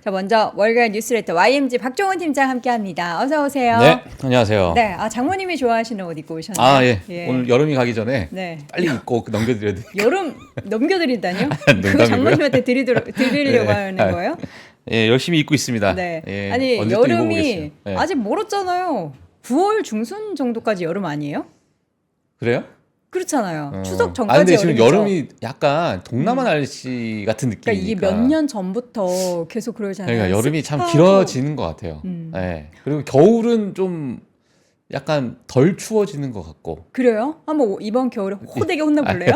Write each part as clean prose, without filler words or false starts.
자, 먼저 월간 뉴스레터 YMG 박종원 팀장 함께합니다. 어서 오세요. 네, 안녕하세요. 네, 장모님이 좋아하시는 옷 입고 오셨네요. 아, 예. 오늘 여름이 가기 전에 네. 빨리 입고 넘겨드려야 돼. 여름 넘겨드린다뇨? 그거 농담이고요. 장모님한테 드리려고 하는 거예요? 예, 열심히 입고 있습니다. 네. 예, 아니 언제 또 여름이 입어보겠어요. 예. 아직 멀었잖아요. 9월 중순 정도까지 여름 아니에요? 그래요? 그렇잖아요. 추석 전까지 아, 근데 지금 여름이죠. 여름이 약간 동남아 날씨 같은 느낌이니까. 그러니까 이게 몇 년 전부터 계속 그러잖아요. 그러니까 여름이 참 습하고. 길어지는 것 같아요. 예. 그리고 겨울은 좀 약간 덜 추워지는 것 같고. 그래요? 한번 이번 겨울에 호되게 혼나볼래요?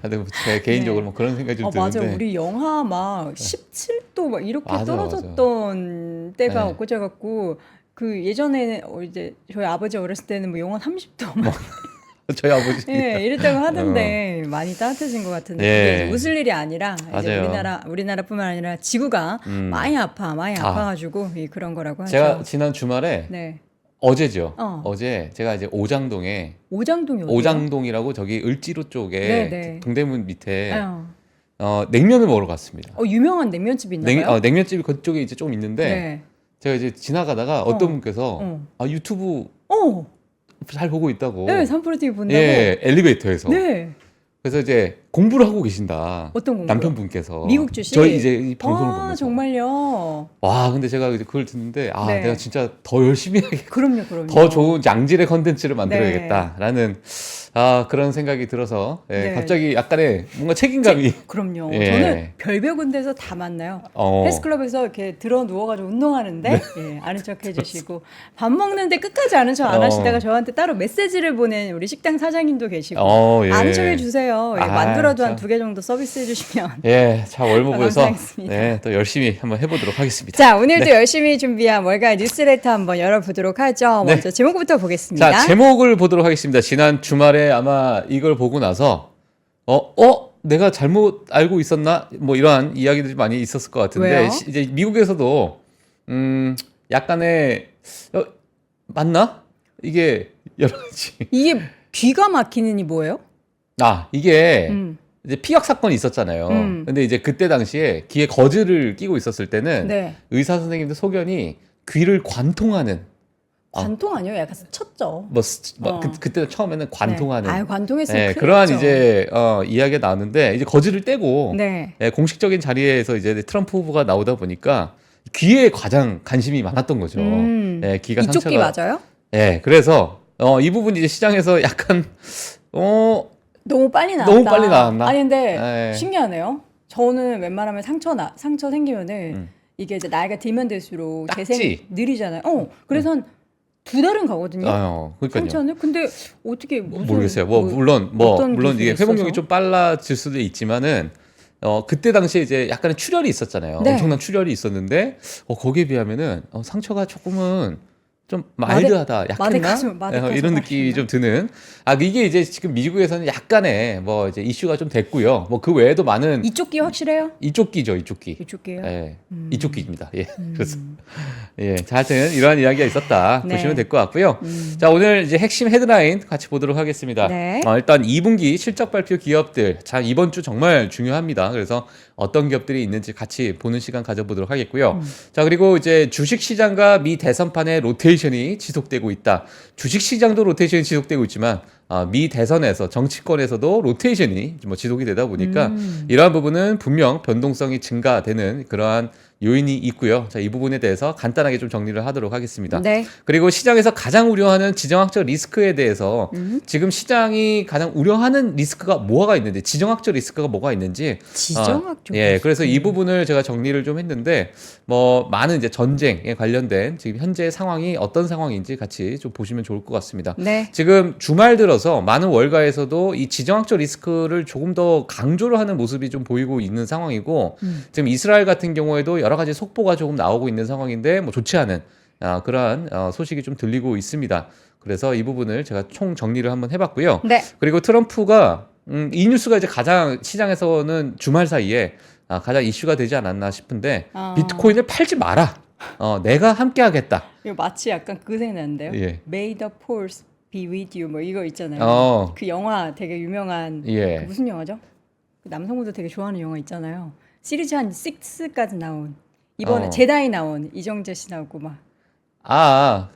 근데 제 개인적으로 뭐 그런 생각이 좀 맞아. 드는데. 우리 영하 막 17도 막 이렇게 맞아, 떨어졌던 때가 네. 엊그제갖고 그 예전에는 이제 저희 아버지 어렸을 때는 뭐 영하 30도 막 저희 아버지. 예, 이랬다고 하던데 많이 따뜻해진 것 같은데 예. 그게 이제 웃을 일이 아니라 이제 맞아요. 우리나라뿐만 아니라 지구가 많이 아파가지고 그런 거라고 하죠. 제가 지난 주말에 네. 어제죠. 어. 제 제가 이제 오장동에 오장동이 어디요? 오장동이라고 저기 을지로 쪽에 네네. 동대문 밑에 어. 냉면을 먹으러 갔습니다. 유명한 냉면집 있나요? 냉면집이 그쪽에 이제 좀 있는데 네. 제가 이제 지나가다가 어떤 어. 분께서 어. 유튜브 어. 잘 보고 있다고. 네, 산프로TV 본다고. 예, 엘리베이터에서. 네. 그래서 이제 공부를 하고 계신다. 어떤 공부? 남편분께서. 미국 주식? 저희 이제 이 방송을 보면서. 정말요? 와, 근데 제가 이제 그걸 듣는데 네. 내가 진짜 더 열심히 해야겠다. 그럼요. 더 좋은 양질의 컨텐츠를 만들어야겠다라는 그런 생각이 들어서 네. 갑자기 약간의 뭔가 책임감이. 그럼요. 예. 저는 별별 군데서 다 만나요. 헬스클럽에서 이렇게 들어 누워가지고 운동하는데 아는 척 해주시고 밥 먹는데 끝까지 아는 척 안 하시다가 저한테 따로 메시지를 보낸 우리 식당 사장님도 계시고 예. 아는 척 해주세요. 만두라도 한 참. 2개 정도 서비스 해주시면 예, 자 월모부에서 감사하겠습니다. 또 열심히 한번 해보도록 하겠습니다. 자, 오늘도 열심히 준비한 월간 뉴스레터 한번 열어보도록 하죠. 네. 먼저 제목부터 보겠습니다. 자, 제목을 보도록 하겠습니다. 지난 주말에 아마 이걸 보고 나서 내가 잘못 알고 있었나? 뭐 이러한 이야기들이 많이 있었을 것 같은데 왜요? 이제 미국에서도 약간의 맞나? 이게 여러 가지 이게 귀가 막히는이 뭐예요? 이게 음. 이제 피격 사건이 있었잖아요. 근데 이제 그때 당시에 귀에 거즈를 끼고 있었을 때는 네. 의사 선생님들 소견이 귀를 관통하는 관통 아니에요? 약간 쳤죠. 그때 처음에는 관통하는 네. 관통했으면 큰일 그러한 났죠. 이제 이야기가 나왔는데 이제 거즈를 떼고 네. 공식적인 자리에서 이제 트럼프 후보가 나오다 보니까 귀에 가장 관심이 많았던 거죠. 귀가 이쪽 귀 상처가 맞아요? 그래서 이 부분이 이제 시장에서 약간 너무 빨리 나왔다. 너무 빨리 나왔나? 아니 근데 네. 신기하네요. 저는 웬만하면 상처 생기면은 이게 이제 나이가 들면 될수록 딱지. 재생이 느리잖아요. 그래서 한 2달은 가거든요. 그러니까요. 상처는. 근데 어떻게 무슨 모르겠어요. 어떤 물론 이게 기술이 회복력이 있어서? 좀 빨라질 수도 있지만은 그때 당시에 이제 약간의 출혈이 있었잖아요. 네. 엄청난 출혈이 있었는데 거기에 비하면은 상처가 조금은 좀 마일드하다, 약했나? 이런 느낌이 좀 드는. 이게 이제 지금 미국에서는 약간의 뭐 이제 이슈가 좀 됐고요. 뭐 그 외에도 많은 이쪽 귀 확실해요? 이쪽 귀죠, 이쪽 귀. 이쪽 귀요? 예, 이쪽 귀입니다. 예, 그래서 자, 하여튼 이러한 이야기가 있었다 네. 보시면 될 것 같고요. 자, 오늘 이제 핵심 헤드라인 같이 보도록 하겠습니다. 네. 일단 2분기 실적 발표 기업들, 자 이번 주 정말 중요합니다. 그래서 어떤 기업들이 있는지 같이 보는 시간 가져보도록 하겠고요. 자, 그리고 이제 주식 시장과 미 대선판의 로테이션이 지속되고 있다. 주식 시장도 로테이션이 지속되고 있지만 미 대선에서 정치권에서도 로테이션이 뭐 지속이 되다 보니까 이러한 부분은 분명 변동성이 증가되는 그러한 요인이 있고요. 자, 이 부분에 대해서 간단하게 좀 정리를 하도록 하겠습니다. 네. 그리고 시장에서 가장 우려하는 지정학적 리스크에 대해서 지금 시장이 가장 우려하는 리스크가 뭐가 있는지, 지정학적 리스크가 뭐가 있는지 지정학적 그래서 이 부분을 제가 정리를 좀 했는데 뭐 많은 이제 전쟁에 관련된 지금 현재 상황이 어떤 상황인지 같이 좀 보시면 좋을 것 같습니다. 네. 지금 주말 들어서 많은 월가에서도 이 지정학적 리스크를 조금 더 강조를 하는 모습이 좀 보이고 있는 상황이고 지금 이스라엘 같은 경우에도 여러 가지 속보가 조금 나오고 있는 상황인데 뭐 좋지 않은 그러한 소식이 좀 들리고 있습니다. 그래서 이 부분을 제가 총 정리를 한번 해봤고요. 네. 그리고 트럼프가 이 뉴스가 이제 가장 시장에서는 주말 사이에 가장 이슈가 되지 않았나 싶은데 비트코인을 팔지 마라. 내가 함께 하겠다. 이거 마치 약간 그 생각나는데요. 예. May the force be with you 뭐 이거 있잖아요. 그 영화 되게 유명한 그 무슨 영화죠? 그 남성분들 되게 좋아하는 영화 있잖아요. 시리즈 한 6까지 나온 이번에 어. 제다이 나온 이정재 씨 나오고 막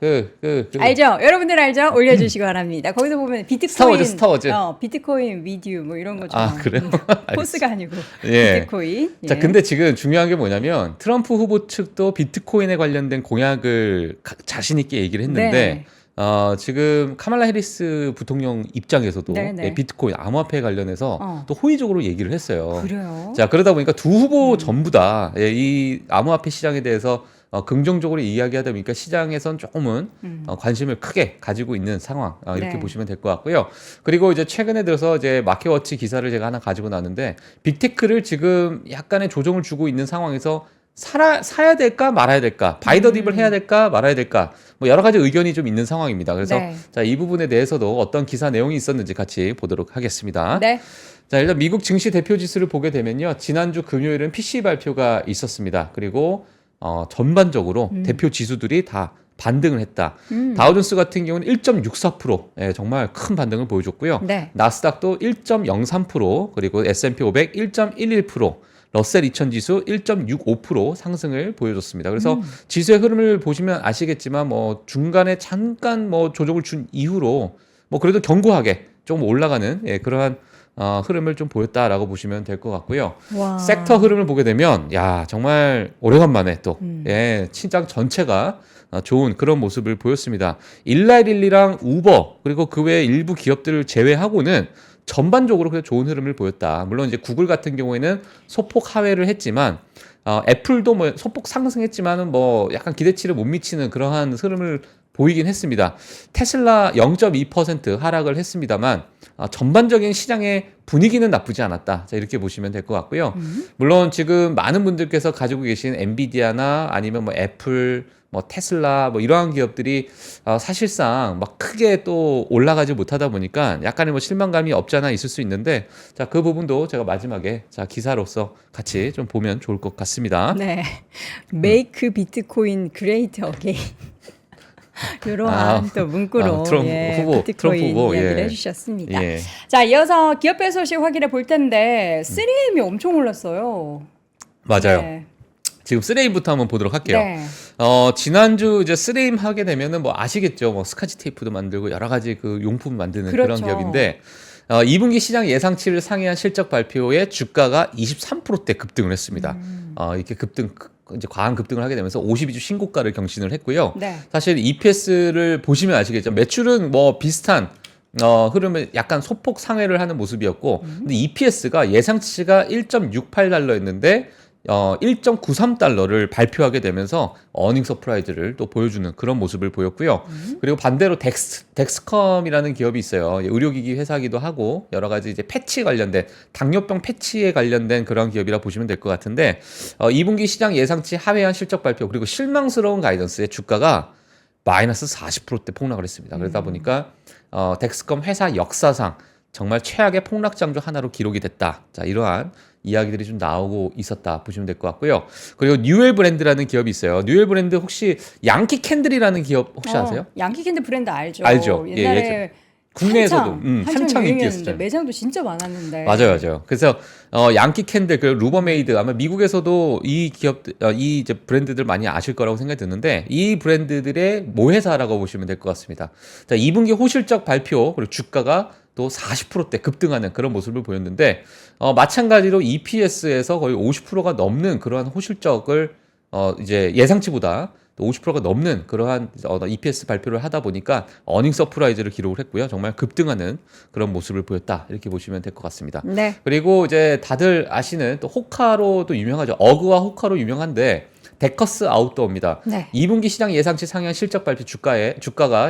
그 알죠? 여러분들 알죠? 올려주시기 바랍니다. 거기서 보면 비트코인 스타워즈. 비트코인 위듀 뭐 이런 거죠. 그래요? 포스가 아니고 예. 비트코인. 자, 예. 근데 지금 중요한 게 뭐냐면 트럼프 후보 측도 비트코인에 관련된 공약을 자신 있게 얘기를 했는데 네. 지금 카말라 해리스 부통령 입장에서도 네, 네. 비트코인 암호화폐 관련해서 또 호의적으로 얘기를 했어요. 그래요. 자, 그러다 보니까 두 후보 전부 다 이 암호화폐 시장에 대해서 긍정적으로 이야기하다 보니까 시장에선 조금은 관심을 크게 가지고 있는 상황 이렇게 네. 보시면 될 것 같고요. 그리고 이제 최근에 들어서 이제 마켓워치 기사를 제가 하나 가지고 나왔는데 빅테크를 지금 약간의 조정을 주고 있는 상황에서 사야 될까 말아야 될까 바이더 딥을 해야 될까 말아야 될까 뭐 여러 가지 의견이 좀 있는 상황입니다. 그래서 네. 자, 이 부분에 대해서도 어떤 기사 내용이 있었는지 같이 보도록 하겠습니다. 네. 자, 일단 미국 증시 대표 지수를 보게 되면요. 지난주 금요일은 PCE 발표가 있었습니다. 그리고 전반적으로 대표 지수들이 다 반등을 했다. 다우존스 같은 경우는 1.64%, 예, 정말 큰 반등을 보여줬고요. 네. 나스닥도 1.03%, 그리고 S&P 500 1.11%, 러셀 2000 지수 1.65% 상승을 보여줬습니다. 그래서 지수의 흐름을 보시면 아시겠지만 뭐 중간에 잠깐 뭐 조정을 준 이후로 뭐 그래도 견고하게 조금 올라가는 그러한 흐름을 좀 보였다라고 보시면 될 것 같고요. 와. 섹터 흐름을 보게 되면 야 정말 오래간만에 또 시장 전체가 좋은 그런 모습을 보였습니다. 일라일릴리랑 우버 그리고 그 외 일부 기업들을 제외하고는 전반적으로 그냥 좋은 흐름을 보였다. 물론 이제 구글 같은 경우에는 소폭 하회를 했지만 애플도 뭐 소폭 상승했지만은 뭐 약간 기대치를 못 미치는 그러한 흐름을 보이긴 했습니다. 테슬라 0.2% 하락을 했습니다만 전반적인 시장의 분위기는 나쁘지 않았다. 자, 이렇게 보시면 될 것 같고요. 물론 지금 많은 분들께서 가지고 계신 엔비디아나 아니면 뭐 애플, 뭐 테슬라 뭐 이러한 기업들이 사실상 막 크게 또 올라가지 못하다 보니까 약간의 뭐 실망감이 없지 않아 있을 수 있는데 자, 그 부분도 제가 마지막에 자, 기사로서 같이 좀 보면 좋을 것 같습니다. 네. Make Bitcoin Great Again. 이러한 또 문구로 트럼프 후보, 비트코인 트럼프 후보, 이야기를 예. 해주셨습니다. 예. 자, 이어서 기업별 소식 확인해 볼 텐데 3M이 엄청 올랐어요. 맞아요. 네. 지금 3M부터 한번 보도록 할게요. 네. 지난주 이제 3M 하게 되면은 뭐 아시겠죠. 뭐 스카치 테이프도 만들고 여러 가지 그 용품 만드는 그렇죠. 그런 기업인데 2분기 시장 예상치를 상회한 실적 발표에 주가가 23%대 급등을 했습니다. 이렇게 이제 과한 급등을 하게 되면서 52주 신고가를 경신을 했고요. 네. 사실 EPS를 보시면 아시겠죠. 매출은 뭐 비슷한 흐름을 약간 소폭 상회를 하는 모습이었고, 근데 EPS가 예상치가 1.68달러였는데 1.93달러를 발표하게 되면서 어닝 서프라이즈를 또 보여주는 그런 모습을 보였고요. 그리고 반대로 덱스컴이라는 기업이 있어요. 의료기기 회사기도 하고 여러 가지 이제 패치 관련된 당뇨병 패치에 관련된 그런 기업이라 보시면 될 것 같은데 2분기 시장 예상치 하회한 실적 발표 그리고 실망스러운 가이던스의 주가가 마이너스 40%대 폭락을 했습니다. 그러다 보니까 덱스컴 회사 역사상 정말 최악의 폭락 장조 하나로 기록이 됐다. 자, 이러한 이야기들이 좀 나오고 있었다 보시면 될 것 같고요. 그리고 뉴엘 브랜드라는 기업이 있어요. 뉴엘 브랜드 혹시 양키 캔들이라는 기업 혹시 아세요? 양키 캔들 브랜드 알죠? 알죠. 옛날에 국내에서도 한창 인기였어요. 유행했는데 매장도 진짜 많았는데. 맞아요. 그래서 양키 캔들, 그 루버메이드 아마 미국에서도 이 기업, 이 이제 브랜드들 많이 아실 거라고 생각이 드는데 이 브랜드들의 모회사라고 보시면 될 것 같습니다. 자, 2분기 호실적 발표 그리고 주가가 또 40%대 급등하는 그런 모습을 보였는데 마찬가지로 EPS에서 거의 50%가 넘는 그러한 호실적을 이제 예상치보다 또 50%가 넘는 그러한 EPS 발표를 하다 보니까 어닝 서프라이즈를 기록을 했고요. 정말 급등하는 그런 모습을 보였다. 이렇게 보시면 될 것 같습니다. 네. 그리고 이제 다들 아시는 또 호카로도 유명하죠. 어그와 호카로 유명한데 데커스 아웃도어입니다. 네. 2분기 시장 예상치 상향 실적 발표 주가가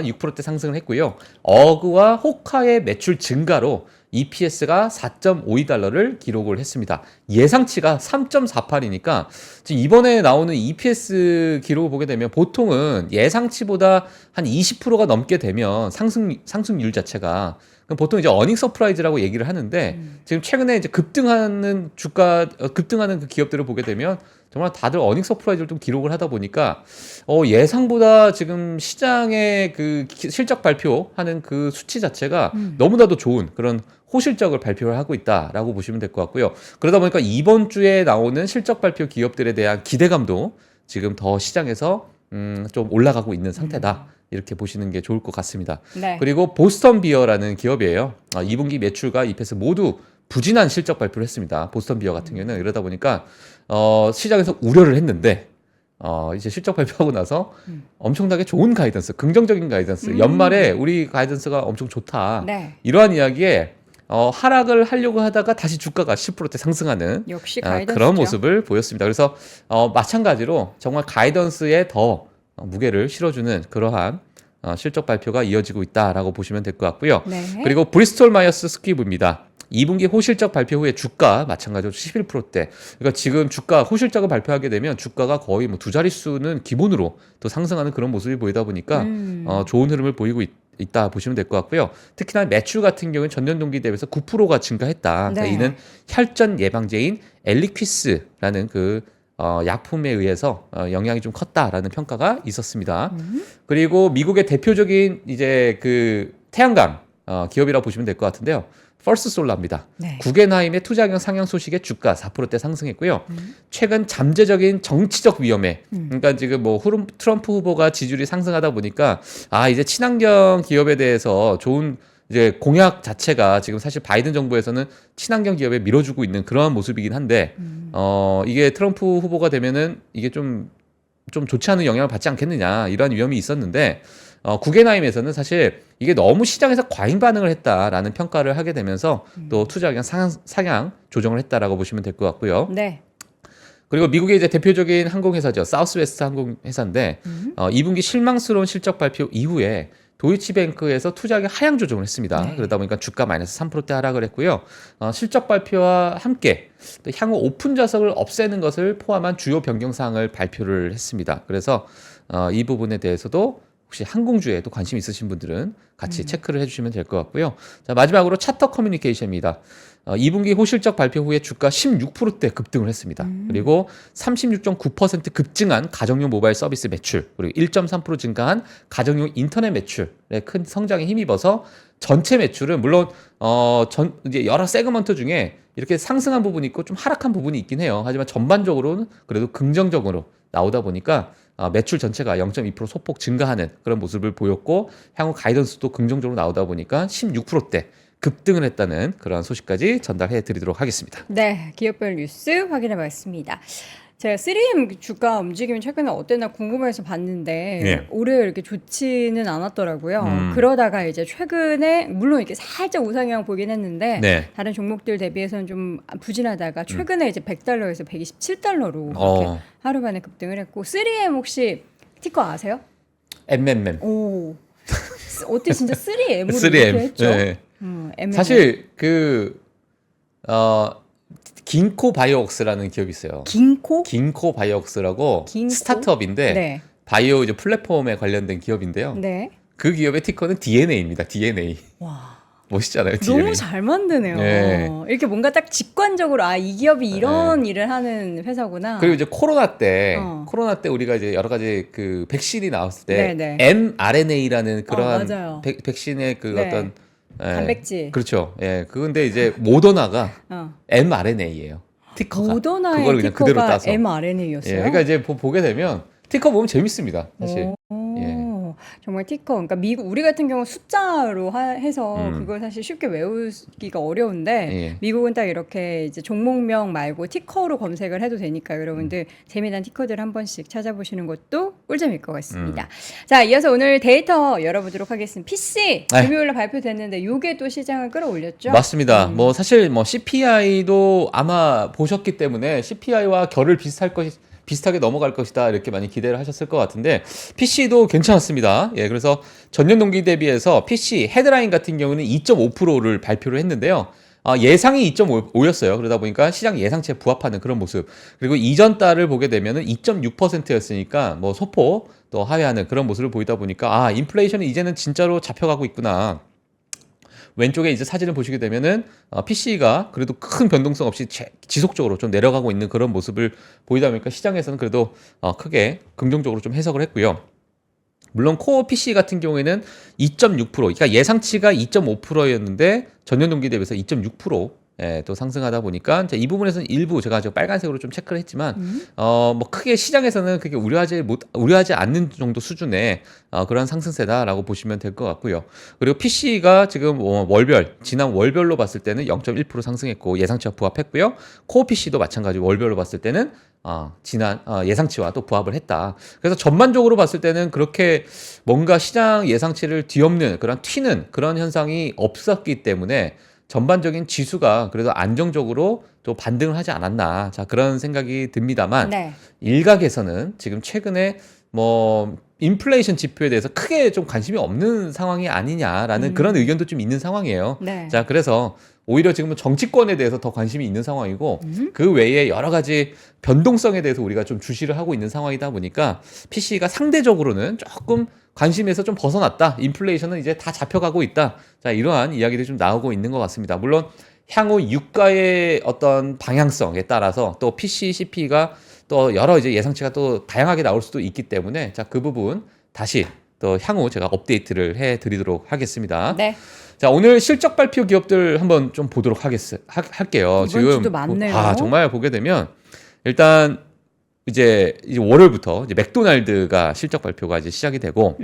6%대 상승을 했고요. 어그와 호카의 매출 증가로 EPS가 4.52달러를 기록을 했습니다. 예상치가 3.48이니까 이번에 나오는 EPS 기록을 보게 되면 보통은 예상치보다 한 20%가 넘게 되면 상승률 자체가 그럼 보통 이제 어닝 서프라이즈라고 얘기를 하는데 지금 최근에 이제 급등하는 급등하는 그 기업들을 보게 되면 정말 다들 어닝 서프라이즈를 좀 기록을 하다 보니까 예상보다 지금 시장의 그 실적 발표하는 그 수치 자체가 너무나도 좋은 그런 호실적을 발표를 하고 있다라고 보시면 될 것 같고요. 그러다 보니까 이번 주에 나오는 실적 발표 기업들에 대한 기대감도 지금 더 시장에서 좀 올라가고 있는 상태다. 이렇게 보시는 게 좋을 것 같습니다. 네. 그리고 보스턴 비어라는 기업이에요. 2분기 매출과 EPS 모두 부진한 실적 발표를 했습니다. 보스턴 비어 같은 경우는 이러다 보니까 시장에서 우려를 했는데 이제 실적 발표하고 나서 엄청나게 좋은 가이던스, 긍정적인 가이던스, 연말에 우리 가이던스가 엄청 좋다. 네. 이러한 이야기에 하락을 하려고 하다가 다시 주가가 10%대 상승하는 역시 가이던스죠. 그런 모습을 보였습니다. 그래서 마찬가지로 정말 가이던스에 더 무게를 실어주는 그러한 실적 발표가 이어지고 있다라고 보시면 될 것 같고요. 네. 그리고 브리스톨 마이어스 스퀴브입니다. 2분기 호실적 발표 후에 주가 마찬가지로 11%대. 그러니까 지금 주가 호실적을 발표하게 되면 주가가 거의 뭐 두 자릿수는 기본으로 또 상승하는 그런 모습이 보이다 보니까 좋은 흐름을 보이고 있다 보시면 될 것 같고요. 특히나 매출 같은 경우는 전년 동기 대비해서 9%가 증가했다. 네. 그러니까 이는 혈전 예방제인 엘리퀴스라는 그 약품에 의해서 영향이 좀 컸다라는 평가가 있었습니다. 그리고 미국의 대표적인 이제 그 태양광 기업이라고 보시면 될 것 같은데요. 퍼스트솔라입니다. 네. 구겐하임의 투자경 상향 소식에 주가 4%대 상승했고요. 최근 잠재적인 정치적 위험에 그러니까 지금 뭐 트럼프 후보가 지지율이 상승하다 보니까 이제 친환경 기업에 대해서 좋은 이제 공약 자체가 지금 사실 바이든 정부에서는 친환경 기업에 밀어주고 있는 그러한 모습이긴 한데 이게 트럼프 후보가 되면은 이게 좀 좋지 않은 영향을 받지 않겠느냐 이러한 위험이 있었는데 구겐하임에서는 사실 이게 너무 시장에서 과잉 반응을 했다라는 평가를 하게 되면서 또 투자 의견 상향 조정을 했다라고 보시면 될 것 같고요. 네. 그리고 미국의 이제 대표적인 항공회사죠. 사우스웨스트 항공회사인데 2분기 실망스러운 실적 발표 이후에 도이치뱅크에서 투자액 하향 조정을 했습니다. 네. 그러다 보니까 주가 마이너스 3%대 하락을 했고요. 실적 발표와 함께 또 향후 오픈 좌석을 없애는 것을 포함한 주요 변경사항을 발표를 했습니다. 그래서 이 부분에 대해서도 혹시 항공주에도 관심 있으신 분들은 같이 체크를 해주시면 될 것 같고요. 자, 마지막으로 차터 커뮤니케이션입니다. 2분기 호실적 발표 후에 주가 16%대 급등을 했습니다. 그리고 36.9% 급증한 가정용 모바일 서비스 매출, 그리고 1.3% 증가한 가정용 인터넷 매출에 큰 성장에 힘입어서 전체 매출은 물론 이제 여러 세그먼트 중에 이렇게 상승한 부분이 있고 좀 하락한 부분이 있긴 해요. 하지만 전반적으로는 그래도 긍정적으로 나오다 보니까 매출 전체가 0.2% 소폭 증가하는 그런 모습을 보였고 향후 가이던스도 긍정적으로 나오다 보니까 16%대 급등을 했다는 그런 소식까지 전달해 드리도록 하겠습니다. 네, 기업별 뉴스 확인해 봤습니다. 제가 3M 주가 움직임이 최근에 어땠나 궁금해서 봤는데 네. 올해 이렇게 좋지는 않았더라고요. 그러다가 이제 최근에 물론 이렇게 살짝 우상향 보긴 했는데 네. 다른 종목들 대비해서는 좀 부진하다가 최근에 이제 100달러에서 127달러로 이렇게 하루 만에 급등을 했고 3M 혹시 티커 아세요? MMM. 오, 어때 진짜 3M으로 3M. 이렇게 했죠? 네. MMM. 사실 긴코 바이오웍스라는 기업이 있어요. 긴코 바이오웍스라고 긴코? 스타트업인데 네. 바이오 이제 플랫폼에 관련된 기업인데요. 네. 그 기업의 티커는 DNA입니다. DNA. 와. 멋있잖아요. DNA. 너무 잘 만드네요. 네. 이렇게 뭔가 딱 직관적으로 이 기업이 이런 일을 하는 회사구나. 그리고 이제 코로나 때 우리가 이제 여러 가지 그 백신이 나왔을 때 네네. mRNA라는 그러한 맞아요. 백신의 그 네. 어떤 단백질. 그렇죠. 예. 그런데 이제 모더나가 어. mRNA예요. 티커가. 모더나의 그걸 그냥 그대로 티커가 따서. mRNA였어요. 예. 그러니까 이제 보게 되면 티커 보면 재밌습니다. 사실. 오, 예. 정말 티커. 그러니까 미국 우리 같은 경우 숫자로 해서 그걸 사실 쉽게 외우기가 어려운데 예. 미국은 딱 이렇게 이제 종목명 말고 티커로 검색을 해도 되니까 여러분들 재미난 티커들 한 번씩 찾아보시는 것도 꿀잼일 것 같습니다. 자, 이어서 오늘 데이터 열어보도록 하겠습니다. PC 네. 금요일에 발표됐는데 이게 또 시장을 끌어올렸죠? 맞습니다. 뭐 사실 뭐 CPI도 아마 보셨기 때문에 CPI와 결을 비슷하게 넘어갈 것이다 이렇게 많이 기대를 하셨을 것 같은데 PC도 괜찮았습니다. 예, 그래서 전년 동기 대비해서 PC 헤드라인 같은 경우는 2.5%를 발표를 했는데요. 예상이 2.5였어요. 그러다 보니까 시장 예상치에 부합하는 그런 모습. 그리고 이전 달을 보게 되면은 2.6%였으니까 뭐 소폭 또 하회하는 그런 모습을 보이다 보니까 인플레이션이 이제는 진짜로 잡혀가고 있구나. 왼쪽에 이제 사진을 보시게 되면은 PC가 그래도 큰 변동성 없이 지속적으로 좀 내려가고 있는 그런 모습을 보이다 보니까 시장에서는 그래도 크게 긍정적으로 좀 해석을 했고요. 물론 코어 PC 같은 경우에는 2.6%, 그러니까 예상치가 2.5%였는데 전년 동기 대비해서 2.6% 또 상승하다 보니까 이 부분에서는 일부 제가 저 빨간색으로 좀 체크를 했지만 뭐 크게 시장에서는 그게 우려하지 않는 정도 수준의 그런 상승세다라고 보시면 될 것 같고요. 그리고 PC가 지금 지난 월별로 봤을 때는 0.1% 상승했고 예상치와 부합했고요. 코어 PC도 마찬가지 월별로 봤을 때는 지난 예상치와 또 부합을 했다. 그래서 전반적으로 봤을 때는 그렇게 뭔가 시장 예상치를 뒤엎는 그런 튀는 그런 현상이 없었기 때문에 전반적인 지수가 그래도 안정적으로 또 반등을 하지 않았나. 자, 그런 생각이 듭니다만 네. 일각에서는 지금 최근에 뭐 인플레이션 지표에 대해서 크게 좀 관심이 없는 상황이 아니냐라는 그런 의견도 좀 있는 상황이에요. 네. 자, 그래서 오히려 지금은 정치권에 대해서 더 관심이 있는 상황이고 그 외에 여러 가지 변동성에 대해서 우리가 좀 주시를 하고 있는 상황이다 보니까 PC가 상대적으로는 조금 관심에서 좀 벗어났다. 인플레이션은 이제 다 잡혀가고 있다. 자, 이러한 이야기들이 좀 나오고 있는 것 같습니다. 물론 향후 유가의 어떤 방향성에 따라서 또 PC, CP가 또 여러 이제 예상치가 또 다양하게 나올 수도 있기 때문에 자, 그 부분 다시 또 향후 제가 업데이트를 해 드리도록 하겠습니다. 네. 자, 오늘 실적 발표 기업들 한번 좀 보도록 할게요. 이번 주도 많네요. 정말 보게 되면 일단 이제 월요일부터 이제 맥도날드가 실적 발표가 이제 시작이 되고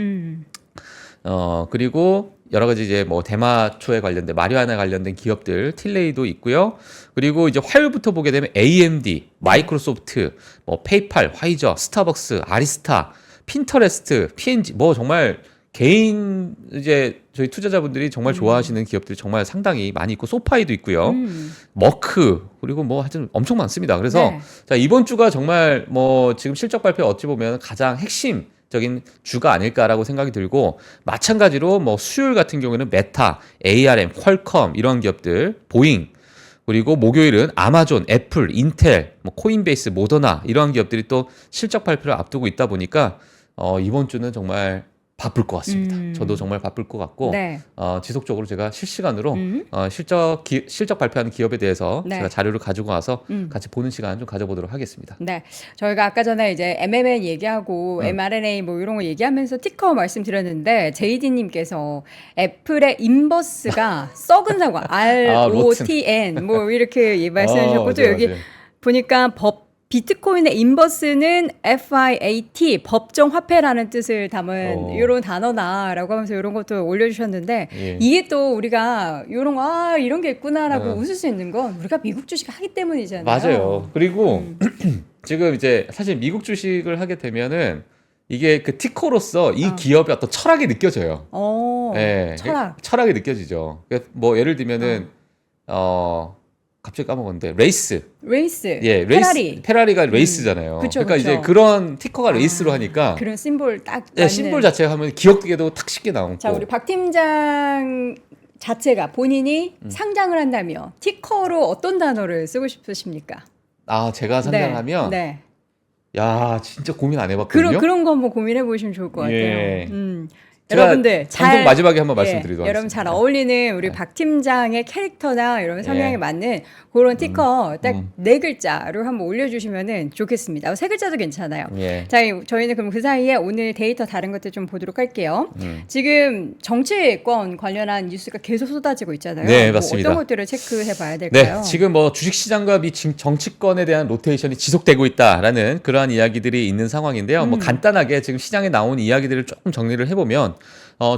그리고 여러 가지 이제 뭐 대마초에 관련된 마리화나 관련된 기업들 틸레이도 있고요. 그리고 이제 화요일부터 보게 되면 AMD, 마이크로소프트, 뭐 페이팔, 화이저, 스타벅스, 아리스타, 핀터레스트, P&G 뭐 정말 개인 이제 저희 투자자분들이 정말 좋아하시는 기업들이 정말 상당히 많이 있고 소파이도 있고요. 머크 그리고 뭐 하여튼 엄청 많습니다. 그래서 네. 자, 이번 주가 정말 뭐 지금 실적 발표 어찌 보면 가장 핵심적인 주가 아닐까라고 생각이 들고 마찬가지로 뭐 수요일 같은 경우에는 메타, ARM, 퀄컴 이런 기업들, 보잉 그리고 목요일은 아마존, 애플, 인텔, 뭐 코인베이스, 모더나 이런 기업들이 또 실적 발표를 앞두고 있다 보니까 이번 주는 정말 바쁠 것 같습니다. 저도 정말 바쁠 것 같고 네. 지속적으로 제가 실시간으로 실적 발표하는 기업에 대해서 네. 제가 자료를 가지고 와서 같이 보는 시간 좀 가져보도록 하겠습니다. 네, 저희가 아까 전에 이제 MMN 얘기하고 mRNA 뭐 이런 거 얘기하면서 티커 말씀드렸는데 JD님께서 애플의 인버스가 썩은 사과 ROTN 뭐 이렇게 말씀해 주셨고 또 여기 보니까 비트코인의 인버스는 FIAT 법정 화폐라는 뜻을 담은 이런 단어다라고 하면서 이런 것도 올려주셨는데 이게 또 우리가 이런 거 이런 게 있구나라고 웃을 수 있는 건 우리가 미국 주식을 하기 때문이잖아요. 맞아요. 그리고 지금 이제 사실 미국 주식을 하게 되면은 이게 그 티커로서 이 기업의 어떤 철학이 느껴져요. 네, 철학이 느껴지죠. 뭐 예를 들면은 갑자기 까먹었는데 레이스. 예, 페라리가 레이스잖아요. 그쵸, 그러니까 그쵸. 이제 그런 티커가 레이스로 하니까 그런 심볼 딱 예, 심볼 자체가 하면 기억되게도 탁 쉽게 나오고. 자, 우리 박 팀장 자체가 본인이 상장을 한다면 티커로 어떤 단어를 쓰고 싶으십니까? 제가 상장하면 네. 야, 진짜 고민 안 해봤거든요. 그런 거 한번 고민해 보시면 좋을 것 같아요. 예. 여러분들 방송 마지막에 한번 말씀드리도록 하겠습니다. 여러분 잘 어울리는 우리 박 팀장의 캐릭터나 이런 성향에 맞는 그런 티커 딱 네 글자로 한번 올려주시면 좋겠습니다. 세 글자도 괜찮아요. 자, 저희는 그럼 그 사이에 오늘 데이터 다른 것들 좀 보도록 할게요. 지금 정치권 관련한 뉴스가 계속 쏟아지고 있잖아요. 네, 맞습니다. 어떤 것들을 체크해 봐야 될까요? 네, 지금 뭐 주식시장과 미 정치권에 대한 로테이션이 지속되고 있다라는 그러한 이야기들이 있는 상황인데요. 뭐 간단하게 지금 시장에 나온 이야기들을 조금 정리를 해보면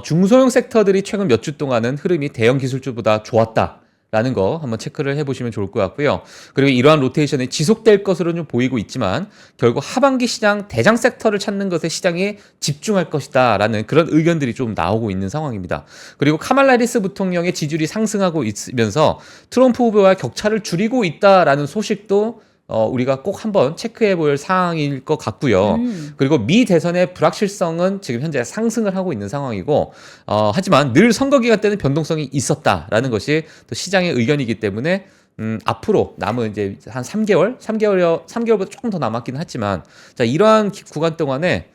중소형 섹터들이 최근 몇 주 동안은 흐름이 대형 기술주보다 좋았다라는 거 한번 체크를 해보시면 좋을 것 같고요. 그리고 이러한 로테이션이 지속될 것으로 좀 보이고 있지만 결국 하반기 시장 대장 섹터를 찾는 것에 시장이 집중할 것이다라는 그런 의견들이 좀 나오고 있는 상황입니다. 그리고 카말라 해리스 부통령의 지지율이 상승하고 있으면서 트럼프 후보와 격차를 줄이고 있다라는 소식도 우리가 꼭 한번 체크해 볼 사항일 것 같고요. 그리고 미 대선의 불확실성은 지금 현재 상승을 하고 있는 상황이고, 하지만 늘 선거 기간 때는 변동성이 있었다라는 것이 또 시장의 의견이기 때문에 앞으로 남은 이제 한 3개월보다 조금 더 남았긴 하지만, 자, 이러한 구간 동안에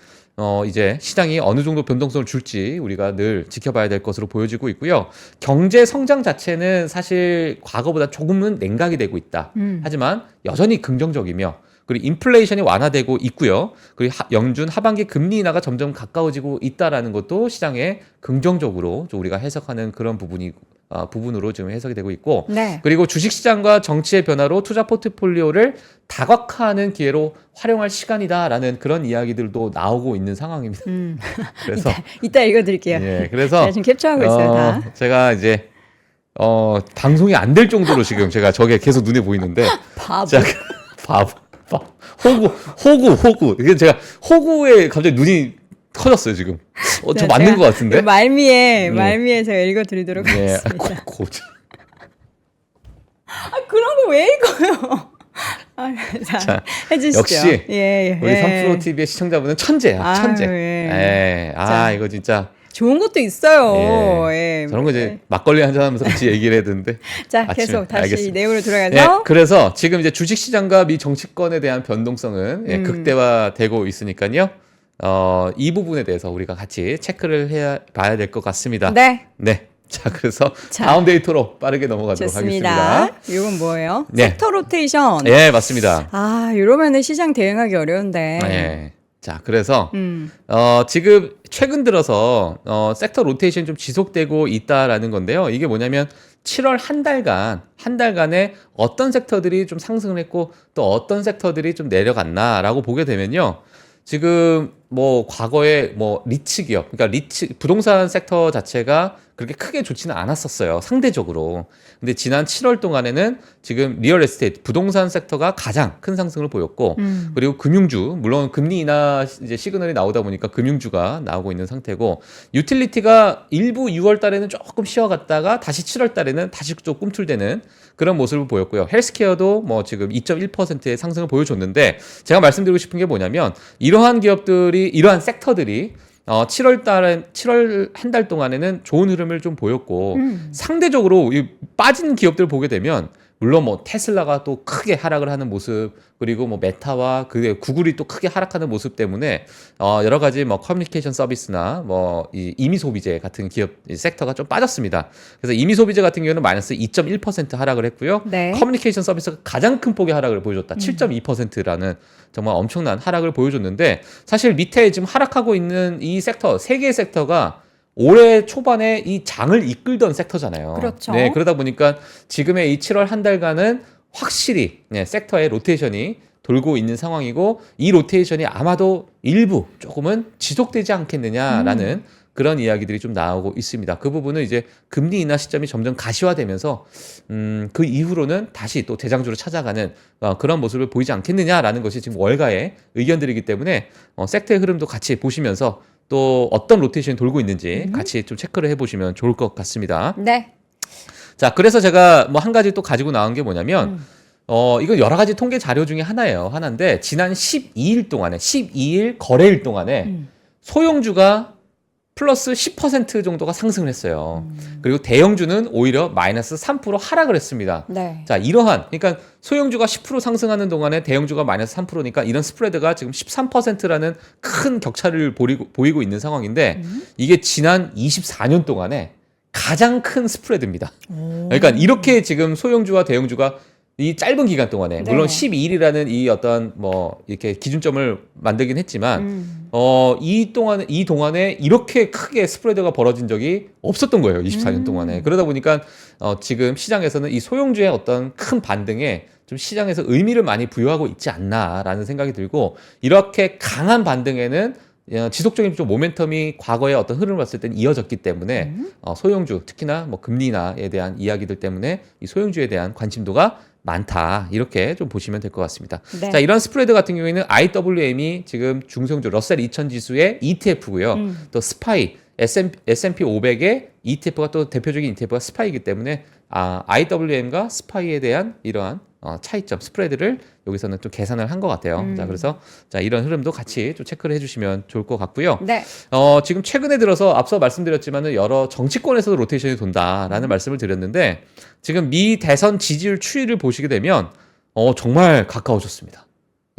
이제 시장이 어느 정도 변동성을 줄지 우리가 늘 지켜봐야 될 것으로 보여지고 있고요. 경제 성장 자체는 사실 과거보다 조금은 냉각이 되고 있다. 하지만 여전히 긍정적이며 그리고 인플레이션이 완화되고 있고요. 그리고 연준 하반기 금리 인하가 점점 가까워지고 있다라는 것도 시장에 긍정적으로 좀 우리가 해석하는 그런 부분으로 지금 해석이 되고 있고, 네. 그리고 주식시장과 정치의 변화로 투자 포트폴리오를 다각화하는 기회로 활용할 시간이다라는 그런 이야기들도 나오고 있는 상황입니다. 그래서 이따 읽어드릴게요. 예, 그래서 제가 지금 캡처하고 있어요. 다. 제가 이제 방송이 안 될 정도로 지금 제가 저게 계속 눈에 보이는데, 바보. 자, 호구. 이게 제가 호구에 갑자기 눈이 커졌어요 지금. 저 맞는 것 같은데? 말미에 제가 읽어드리도록 예, 하겠습니다. 그런 거 왜 읽어요? 자, 해주시죠. 역시 예. 우리 삼프로 TV의 시청자분은 천재야, 천재. 예. 이거 진짜 좋은 것도 있어요. 예. 저런 거 이제 막걸리 한잔 하면서 같이 얘기를 해야 되는데. 자, 계속 다시 알겠습니다. 내용으로 들어가서. 그래서 지금 이제 주식시장과 미 정치권에 대한 변동성은 극대화되고 있으니까요. 이 부분에 대해서 우리가 같이 체크를 봐야 될 것 같습니다. 네. 자, 그래서 다음 데이터로 빠르게 넘어가도록 좋습니다. 하겠습니다. 이건 뭐예요? 네. 섹터 로테이션. 네, 맞습니다. 이러면은 시장 대응하기 어려운데. 네. 자, 그래서 지금 최근 들어서 섹터 로테이션이 좀 지속되고 있다라는 건데요. 이게 뭐냐면 7월 한 달간에 어떤 섹터들이 좀 상승을 했고 또 어떤 섹터들이 좀 내려갔나라고 보게 되면요. 지금 뭐 과거에 뭐 리츠 기업, 그러니까 부동산 섹터 자체가 그렇게 크게 좋지는 않았었어요. 상대적으로. 근데 지난 7월 동안에는 지금 리얼 에스테이트, 부동산 섹터가 가장 큰 상승을 보였고, 그리고 금융주, 물론 금리 인하 이제 시그널이 나오다 보니까 금융주가 나오고 있는 상태고, 유틸리티가 일부 6월 달에는 조금 쉬어갔다가 다시 7월 달에는 다시 좀 꿈틀대는 그런 모습을 보였고요. 헬스케어도 뭐 지금 2.1%의 상승을 보여줬는데, 제가 말씀드리고 싶은 게 뭐냐면, 이러한 섹터들이 7월 한 달 동안에는 좋은 흐름을 좀 보였고, 상대적으로 이 빠진 기업들 보게 되면, 물론 뭐 테슬라가 또 크게 하락을 하는 모습, 그리고 뭐 메타와 구글이 또 크게 하락하는 모습 때문에 여러 가지 뭐 커뮤니케이션 서비스나 뭐 이 이미 소비재 같은 기업 섹터가 좀 빠졌습니다. 그래서 이미 소비재 같은 경우는 마이너스 2.1% 하락을 했고요. 네. 커뮤니케이션 서비스가 가장 큰 폭의 하락을 보여줬다. 7.2%라는 정말 엄청난 하락을 보여줬는데, 사실 밑에 지금 하락하고 있는 이 섹터, 세 개의 섹터가 올해 초반에 이 장을 이끌던 섹터잖아요. 그렇죠. 네, 그러다 보니까 지금의 이 7월 한 달간은 확실히 섹터의 로테이션이 돌고 있는 상황이고, 이 로테이션이 아마도 일부 조금은 지속되지 않겠느냐라는 그런 이야기들이 좀 나오고 있습니다. 그 부분은 이제 금리 인하 시점이 점점 가시화되면서 그 이후로는 다시 또 대장주로 찾아가는 그런 모습을 보이지 않겠느냐라는 것이 지금 월가의 의견들이기 때문에 섹터의 흐름도 같이 보시면서 또 어떤 로테이션이 돌고 있는지 같이 좀 체크를 해보시면 좋을 것 같습니다. 네. 자, 그래서 제가 뭐 한 가지 또 가지고 나온 게 뭐냐면 이건 여러 가지 통계 자료 중에 하나인데, 지난 12일 거래일 동안에 소형주가 플러스 10% 정도가 상승을 했어요. 그리고 대형주는 오히려 마이너스 3% 하락을 했습니다. 네. 자, 그러니까 소형주가 10% 상승하는 동안에 대형주가 마이너스 3%니까 이런 스프레드가 지금 13%라는 큰 격차를 보이고 있는 상황인데, 이게 지난 24년 동안에 가장 큰 스프레드입니다. 그러니까 이렇게 지금 소형주와 대형주가 이 짧은 기간 동안에, 물론 12일이라는 이 어떤 뭐 이렇게 기준점을 만들긴 했지만 이 동안에 이렇게 크게 스프레드가 벌어진 적이 없었던 거예요. 24년 동안에. 그러다 보니까 지금 시장에서는 이 소형주의 어떤 큰 반등에 좀 시장에서 의미를 많이 부여하고 있지 않나라는 생각이 들고, 이렇게 강한 반등에는 지속적인 좀 모멘텀이 과거의 어떤 흐름을 봤을 때는 이어졌기 때문에 소형주, 특히나 뭐 금리 인하에 대한 이야기들 때문에 이 소형주에 대한 관심도가 많다, 이렇게 좀 보시면 될 것 같습니다. 네. 자, 이런 스프레드 같은 경우에는 IWM이 지금 중소형주 러셀 2000 지수의 ETF고요. 또 스파이, S&P 500의 ETF가 또 대표적인 ETF가 스파이이기 때문에 IWM과 스파이에 대한 이러한 차이점, 스프레드를 여기서는 좀 계산을 한 것 같아요. 자, 그래서 이런 흐름도 같이 좀 체크를 해주시면 좋을 것 같고요. 네. 지금 최근에 들어서 앞서 말씀드렸지만은 여러 정치권에서도 로테이션이 돈다라는 말씀을 드렸는데, 지금 미 대선 지지율 추이를 보시게 되면 정말 가까워졌습니다.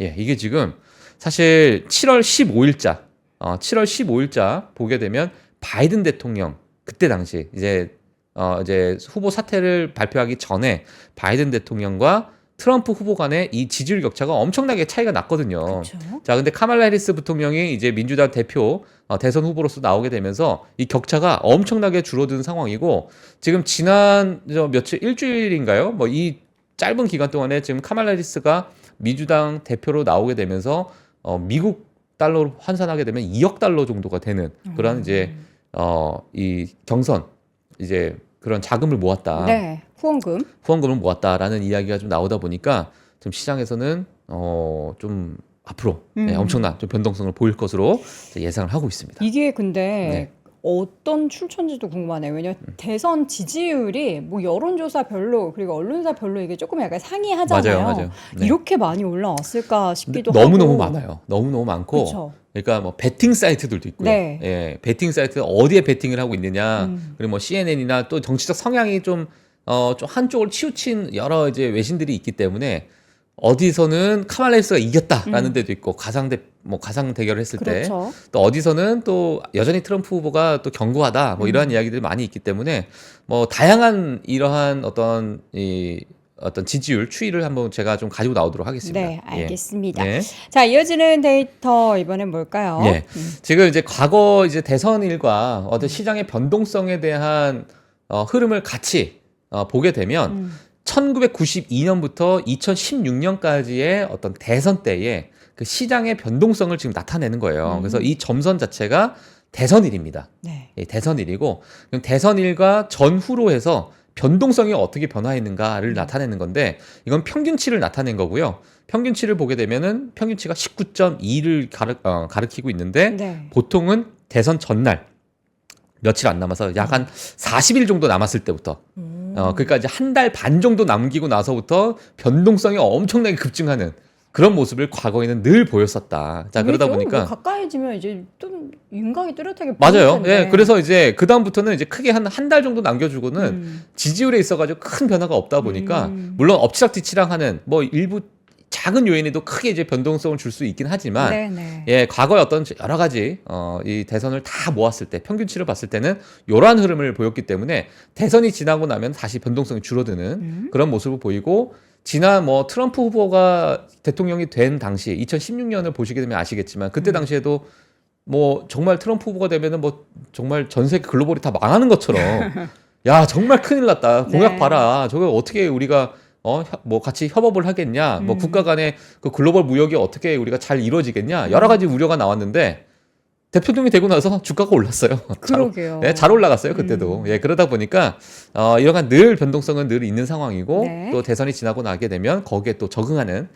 예, 이게 지금 사실 7월 15일자 7월 15일자 보게 되면 바이든 대통령 그때 당시 이제 후보 사퇴를 발표하기 전에 바이든 대통령과 트럼프 후보 간의 이 지지율 격차가 엄청나게 차이가 났거든요. 그쵸. 자, 근데 카말라 해리스 부통령이 이제 민주당 대표 대선 후보로서 나오게 되면서 이 격차가 엄청나게 줄어든 상황이고 지금 지난 며칠 일주일인가요? 뭐 이 짧은 기간 동안에 지금 카말라 해리스가 민주당 대표로 나오게 되면서 미국 달러로 환산하게 되면 2억 달러 정도가 되는 그런 이제 이 경선 이제 그런 자금을 모았다. 네, 후원금을 모았다라는 이야기가 좀 나오다 보니까 좀 시장에서는 좀 앞으로 엄청난 좀 변동성을 보일 것으로 예상을 하고 있습니다. 이게 근데 네. 어떤 출처인지도 궁금하네요. 왜냐면 대선 지지율이 뭐 여론조사별로 그리고 언론사별로 이게 조금 약간 상이하잖아요. 맞아요. 네. 이렇게 많이 올라왔을까 싶기도 너무너무 하고. 많아요. 너무너무 많고. 그쵸. 그러니까 뭐 베팅 사이트들도 있고요. 네. 예, 베팅 사이트 어디에 베팅을 하고 있느냐. 그리고 뭐 CNN이나 또 정치적 성향이 좀 한쪽을 치우친 여러 이제 외신들이 있기 때문에 어디서는 카말라 해리스가 이겼다라는 데도 있고 가상 대결을 했을 그렇죠. 때 또 어디서는 또 여전히 트럼프 후보가 또 견고하다 뭐 이러한 이야기들이 많이 있기 때문에 뭐 다양한 이러한 어떤 지지율 추이를 한번 제가 좀 가지고 나오도록 하겠습니다. 네, 알겠습니다. 예. 자, 이어지는 데이터 이번엔 뭘까요? 예. 지금 이제 과거 이제 대선 일과 어떤 시장의 변동성에 대한 흐름을 같이 보게 되면 1992년부터 2016년까지의 어떤 대선 때에 그 시장의 변동성을 지금 나타내는 거예요. 그래서 이 점선 자체가 대선일입니다. 네. 예, 대선일이고 그럼 대선일과 전후로 해서 변동성이 어떻게 변화했는가를 나타내는 건데 이건 평균치를 나타낸 거고요. 평균치를 보게 되면은 평균치가 19.2를 가리키고 있는데 네. 보통은 대선 전날 며칠 안 남아서 약 한 40일 정도 남았을 때부터 그러니까 이제 한 달 반 정도 남기고 나서부터 변동성이 엄청나게 급증하는 그런 모습을 과거에는 늘 보였었다. 자, 그러다 왜죠? 보니까 뭐 가까이지면 이제 좀 윤곽이 뚜렷하게 보일 맞아요. 텐데. 예, 그래서 이제 그 다음부터는 이제 크게 한 달 정도 남겨주고는 지지율에 있어가지고 큰 변화가 없다 보니까 물론 엎치락뒤치락 하는 뭐 일부 작은 요인에도 크게 이제 변동성을 줄 수 있긴 하지만 네네. 예, 과거의 어떤 여러 가지 이 대선을 다 모았을 때 평균치를 봤을 때는 이러한 흐름을 보였기 때문에 대선이 지나고 나면 다시 변동성이 줄어드는 그런 모습을 보이고 지난 뭐 트럼프 후보가 대통령이 된 당시 2016년을 보시게 되면 아시겠지만 그때 당시에도 뭐 정말 트럼프 후보가 되면은 뭐 정말 전 세계 글로벌이 다 망하는 것처럼 야 정말 큰일 났다 공약 네. 봐라 저거 어떻게 우리가 뭐 같이 협업을 하겠냐 뭐 국가 간의 그 글로벌 무역이 어떻게 우리가 잘 이루어지겠냐 여러 가지 우려가 나왔는데 대통령이 되고 나서 주가가 올랐어요. 그러게요. 잘 올라갔어요 그때도. 예, 그러다 보니까 이러한 늘 변동성은 늘 있는 상황이고 네. 또 대선이 지나고 나게 되면 거기에 또 적응하는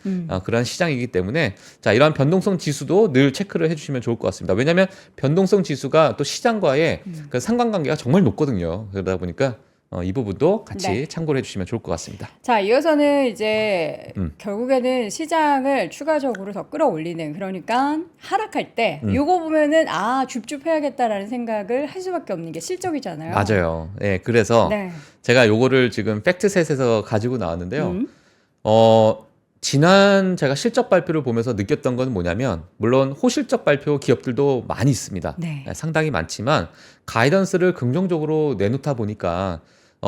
그런 시장이기 때문에 자 이러한 변동성 지수도 늘 체크를 해주시면 좋을 것 같습니다. 왜냐하면 변동성 지수가 또 시장과의 그 상관관계가 정말 높거든요. 그러다 보니까 이 부분도 같이 네. 참고를 해주시면 좋을 것 같습니다. 자, 이어서는 이제 결국에는 시장을 추가적으로 더 끌어올리는 그러니까 하락할 때 요거 보면은 줍줍해야겠다라는 생각을 할 수밖에 없는 게 실적이잖아요. 맞아요. 예, 그래서 네. 제가 요거를 지금 팩트셋에서 가지고 나왔는데요. 지난 제가 실적 발표를 보면서 느꼈던 건 뭐냐면 물론 호실적 발표 기업들도 많이 있습니다. 네. 상당히 많지만 가이던스를 긍정적으로 내놓다 보니까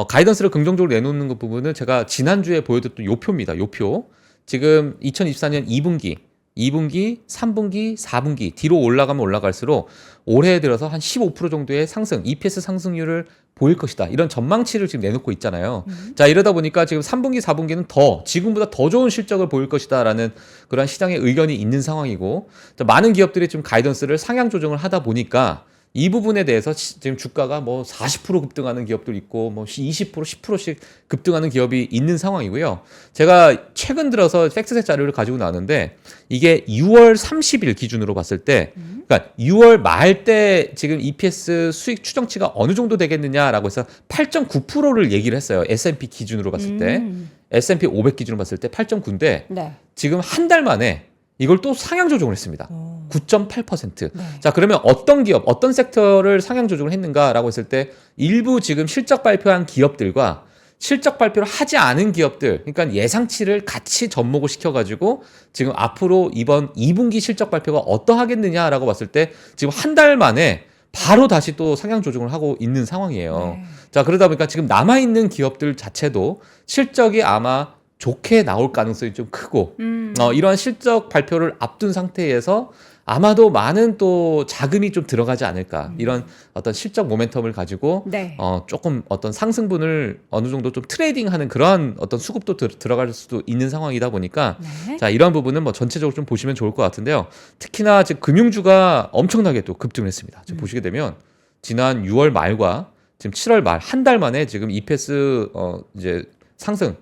가이던스를 긍정적으로 내놓는 그 부분을 제가 지난주에 보여드렸던 요표입니다. 요표. 지금 2024년 2분기, 3분기, 4분기 뒤로 올라가면 올라갈수록 올해 들어서 한 15% 정도의 상승, EPS 상승률을 보일 것이다. 이런 전망치를 지금 내놓고 있잖아요. 자, 이러다 보니까 지금 3분기, 4분기는 지금보다 더 좋은 실적을 보일 것이다라는 그런 시장의 의견이 있는 상황이고 많은 기업들이 지금 가이던스를 상향 조정을 하다 보니까 이 부분에 대해서 지금 주가가 뭐 40% 급등하는 기업도 있고 뭐 20%, 10%씩 급등하는 기업이 있는 상황이고요. 제가 최근 들어서 팩트셋 자료를 가지고 나왔는데 이게 6월 30일 기준으로 봤을 때 그러니까 6월 말 때 지금 EPS 수익 추정치가 어느 정도 되겠느냐라고 해서 8.9%를 얘기를 했어요. S&P 기준으로 봤을 때. S&P 500 기준으로 봤을 때 8.9인데 네. 지금 한 달 만에 이걸 또 상향 조정을 했습니다. 9.8%. 네. 자, 그러면 어떤 기업, 어떤 섹터를 상향 조정을 했는가라고 했을 때 일부 지금 실적 발표한 기업들과 실적 발표를 하지 않은 기업들, 그러니까 예상치를 같이 접목을 시켜가지고 지금 앞으로 이번 2분기 실적 발표가 어떠하겠느냐라고 봤을 때 지금 한 달 만에 바로 다시 또 상향 조정을 하고 있는 상황이에요. 네. 자, 그러다 보니까 지금 남아있는 기업들 자체도 실적이 아마 좋게 나올 가능성이 좀 크고, 이러한 실적 발표를 앞둔 상태에서 아마도 많은 또 자금이 좀 들어가지 않을까. 이런 어떤 실적 모멘텀을 가지고 네. 조금 어떤 상승분을 어느 정도 좀 트레이딩하는 그러한 어떤 수급도 들어갈 수도 있는 상황이다 보니까 네. 자, 이런 부분은 뭐 전체적으로 좀 보시면 좋을 것 같은데요. 특히나 지금 금융주가 엄청나게 또 급등을 했습니다. 지금 보시게 되면 지난 6월 말과 지금 7월 말 한 달 만에 지금 EPS 이제 상승,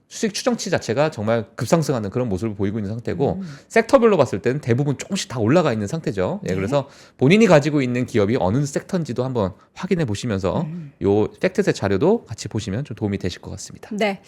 수익 추정치 자체가 정말 급상승하는 그런 모습을 보이고 있는 상태고 섹터별로 봤을 때는 대부분 조금씩 다 올라가 있는 상태죠. 예, 네. 그래서 본인이 가지고 있는 기업이 어느 섹터인지도 한번 확인해 보시면서 요 팩트셋 자료도 같이 보시면 좀 도움이 되실 것 같습니다. 네.